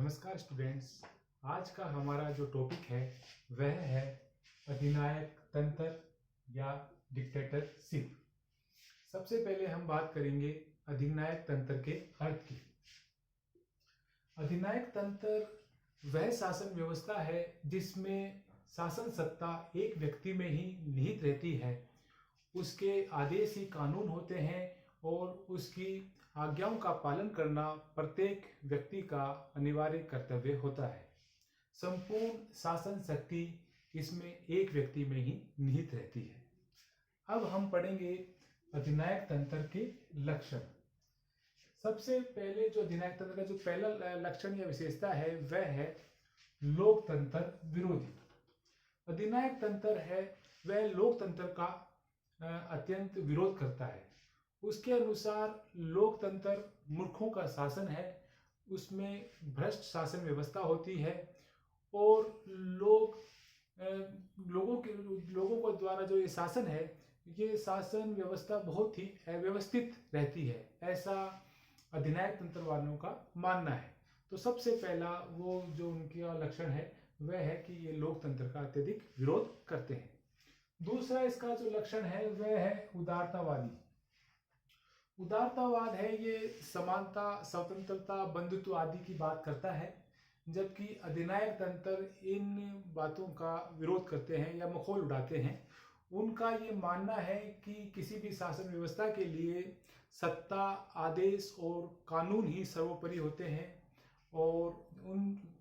नमस्कार स्टूडेंट्स। आज का हमारा जो टॉपिक है वह है अधिनायक तंत्र या डिक्टेटरशिप। सबसे पहले हम बात करेंगे अधिनायक तंत्र के अर्थ की। अधिनायक तंत्र वह शासन व्यवस्था है जिसमें शासन सत्ता एक व्यक्ति में ही निहित रहती है। उसके आदेश ही कानून होते हैं और उसकी आज्ञाओं का पालन करना प्रत्येक व्यक्ति का अनिवार्य कर्तव्य होता है। संपूर्ण शासन शक्ति इसमें एक व्यक्ति में ही निहित रहती है। अब हम पढ़ेंगे अधिनायक तंत्र के लक्षण। सबसे पहले जो अधिनायक तंत्र का जो पहला लक्षण या विशेषता है वह है लोकतंत्र विरोधी। अधिनायक तंत्र है वह लोकतंत्र का अत्यंत विरोध करता है। उसके अनुसार लोकतंत्र मूर्खों का शासन है, उसमें भ्रष्ट शासन व्यवस्था होती है और लोगों को द्वारा जो ये शासन है, ये शासन व्यवस्था बहुत ही अव्यवस्थित रहती है, ऐसा अधिनायक तंत्र वालों का मानना है। तो सबसे पहला वो जो उनका लक्षण है वह है कि ये लोकतंत्र का अत्यधिक विरोध करते हैं। दूसरा इसका जो लक्षण है वह है उदारतावादी। उदारतावाद है ये समानता, स्वतंत्रता, बंधुत्व आदि की बात करता है, जबकि अधिनायक तंत्र इन बातों का विरोध करते हैं या मखौल उड़ाते हैं। उनका ये मानना है कि किसी भी शासन व्यवस्था के लिए सत्ता, आदेश और कानून ही सर्वोपरि होते हैं और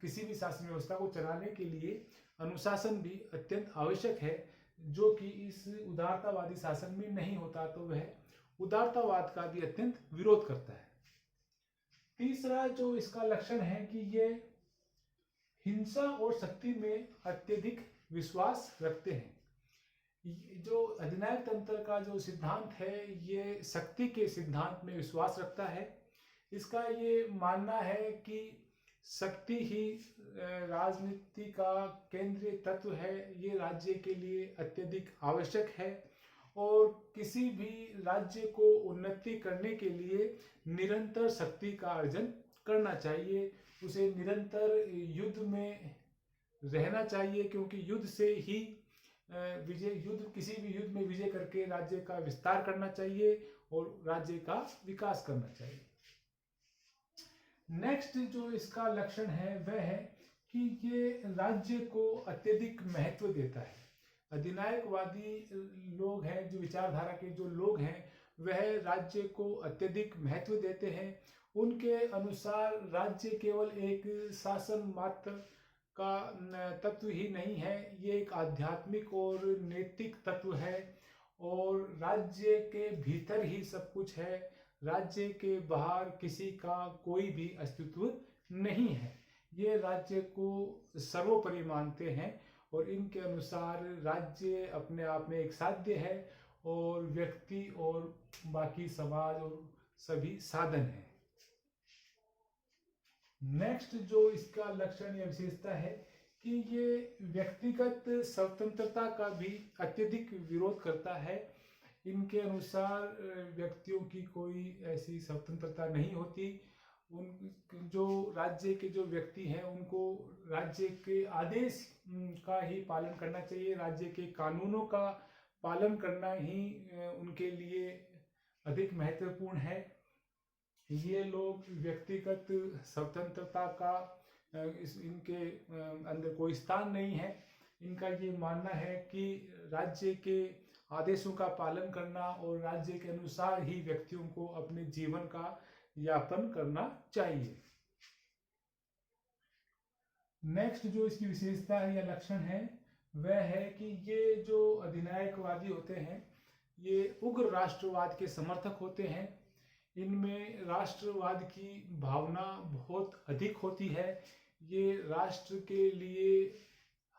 किसी भी शासन व्यवस्था को चलाने के लिए अनुशासन भी अत्यंत आवश्यक है, जो कि इस उदारतावादी शासन में नहीं होता। तो वह उदारतावाद का भी अत्यंत विरोध करता है। तीसरा जो इसका लक्षण है कि ये हिंसा और शक्ति में अत्यधिक विश्वास रखते हैं। जो अधिनायक तंत्र का जो सिद्धांत है ये शक्ति के सिद्धांत में विश्वास रखता है। इसका ये मानना है कि शक्ति ही राजनीति का केंद्रीय तत्व है, ये राज्य के लिए अत्यधिक आवश्यक है और किसी भी राज्य को उन्नति करने के लिए निरंतर शक्ति का अर्जन करना चाहिए। उसे निरंतर युद्ध में रहना चाहिए, क्योंकि युद्ध से ही किसी भी युद्ध में विजय करके राज्य का विस्तार करना चाहिए और राज्य का विकास करना चाहिए। नेक्स्ट जो इसका लक्षण है वह है कि ये राज्य को अत्यधिक महत्व देता है। अधिनायकवादी लोग हैं, जो विचारधारा के जो लोग हैं, वह राज्य को अत्यधिक महत्व देते हैं। उनके अनुसार राज्य केवल एक शासन मात्र का तत्व ही नहीं है, ये एक आध्यात्मिक और नैतिक तत्व है और राज्य के भीतर ही सब कुछ है। राज्य के बाहर किसी का कोई भी अस्तित्व नहीं है। ये राज्य को सर्वोपरि मानते हैं और इनके अनुसार राज्य अपने आप में एक साध्य है और व्यक्ति और बाकी समाज और सभी साधन हैं। नेक्स्ट जो इसका लक्षण या विशेषता है कि ये व्यक्तिगत स्वतंत्रता का भी अत्यधिक विरोध करता है। इनके अनुसार व्यक्तियों की कोई ऐसी स्वतंत्रता नहीं होती। जो राज्य के जो व्यक्ति हैं उनको राज्य के आदेश का ही पालन करना चाहिए, राज्य के कानूनों का पालन करना ही उनके लिए अधिक महत्वपूर्ण है। ये लोग व्यक्तिगत स्वतंत्रता का इनके अंदर कोई स्थान नहीं है। इनका ये मानना है कि राज्य के आदेशों का पालन करना और राज्य के अनुसार ही व्यक्तियों को अपने जीवन का यापन करना चाहिए। नेक्स्ट जो इसकी विशेषता है या लक्षण है वह है कि ये जो अधिनायकवादी होते हैं ये उग्र राष्ट्रवाद के समर्थक होते हैं। इनमें राष्ट्रवाद की भावना बहुत अधिक होती है। ये राष्ट्र के लिए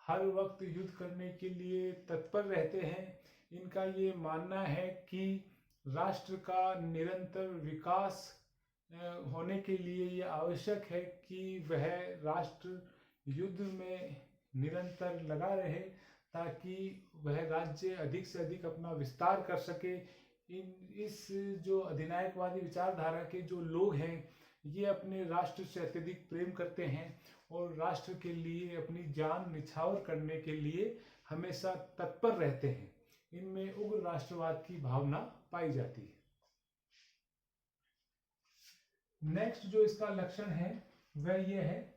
हर वक्त युद्ध करने के लिए तत्पर रहते हैं। इनका ये मानना है कि राष्ट्र का निरंतर विकास होने के लिए ये आवश्यक है कि वह राष्ट्र युद्ध में निरंतर लगा रहे, ताकि वह राज्य अधिक से अधिक अपना विस्तार कर सके। इस जो अधिनायकवादी विचारधारा के जो लोग हैं ये अपने राष्ट्र से अत्यधिक प्रेम करते हैं और राष्ट्र के लिए अपनी जान निछावर करने के लिए हमेशा तत्पर रहते हैं। इनमें उग्र राष्ट्रवाद की भावना पाई जाती है। नेक्स्ट जो इसका लक्षण है वह यह है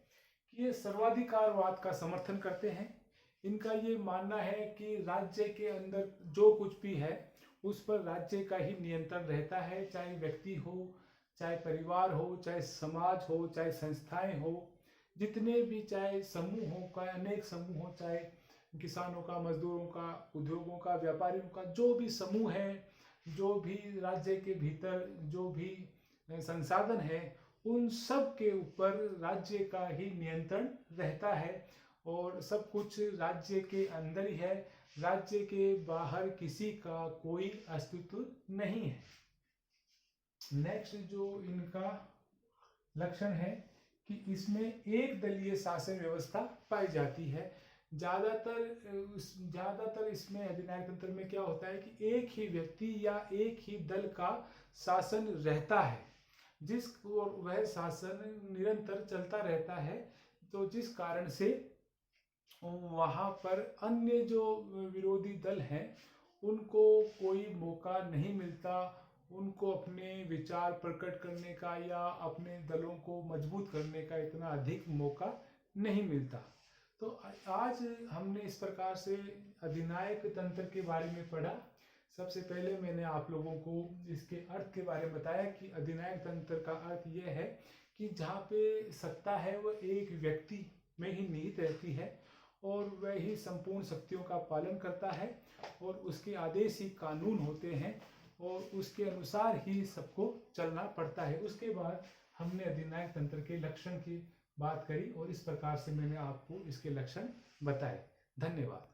कि ये सर्वाधिकारवाद का समर्थन करते हैं। इनका ये मानना है कि राज्य के अंदर जो कुछ भी है उस पर राज्य का ही नियंत्रण रहता है, चाहे व्यक्ति हो, चाहे परिवार हो, चाहे समाज हो, चाहे संस्थाएं हो, जितने भी चाहे समूह हो का, अनेक समूह हो, चाहे किसानों का, मजदूरों का, उद्योगों का, व्यापारियों का, जो भी समूह है, जो भी राज्य के भीतर जो भी संसाधन है, उन सब के ऊपर राज्य का ही नियंत्रण रहता है और सब कुछ राज्य के अंदर ही है। राज्य के बाहर किसी का कोई अस्तित्व नहीं है। नेक्स्ट जो इनका लक्षण है कि इसमें एक दलीय शासन व्यवस्था पाई जाती है। ज्यादातर इसमें अधिनायक तंत्र में क्या होता है कि एक ही व्यक्ति या एक ही दल का शासन रहता है, जिस और वह शासन निरंतर चलता रहता है। तो जिस कारण से वहां पर अन्य जो विरोधी दल हैं उनको कोई मौका नहीं मिलता, उनको अपने विचार प्रकट करने का या अपने दलों को मजबूत करने का इतना अधिक मौका नहीं मिलता। तो आज हमने इस प्रकार से अधिनायक तंत्र के बारे में पढ़ा। सबसे पहले मैंने आप लोगों को इसके अर्थ के बारे में बताया कि अधिनायक तंत्र का अर्थ यह है कि जहाँ पे सत्ता है वह एक व्यक्ति में ही निहित रहती है और वह ही संपूर्ण शक्तियों का पालन करता है और उसके आदेश ही कानून होते हैं और उसके अनुसार ही सबको चलना पड़ता है। उसके बाद हमने अधिनायक तंत्र के लक्षण की बात करी और इस प्रकार से मैंने आपको इसके लक्षण बताए। धन्यवाद।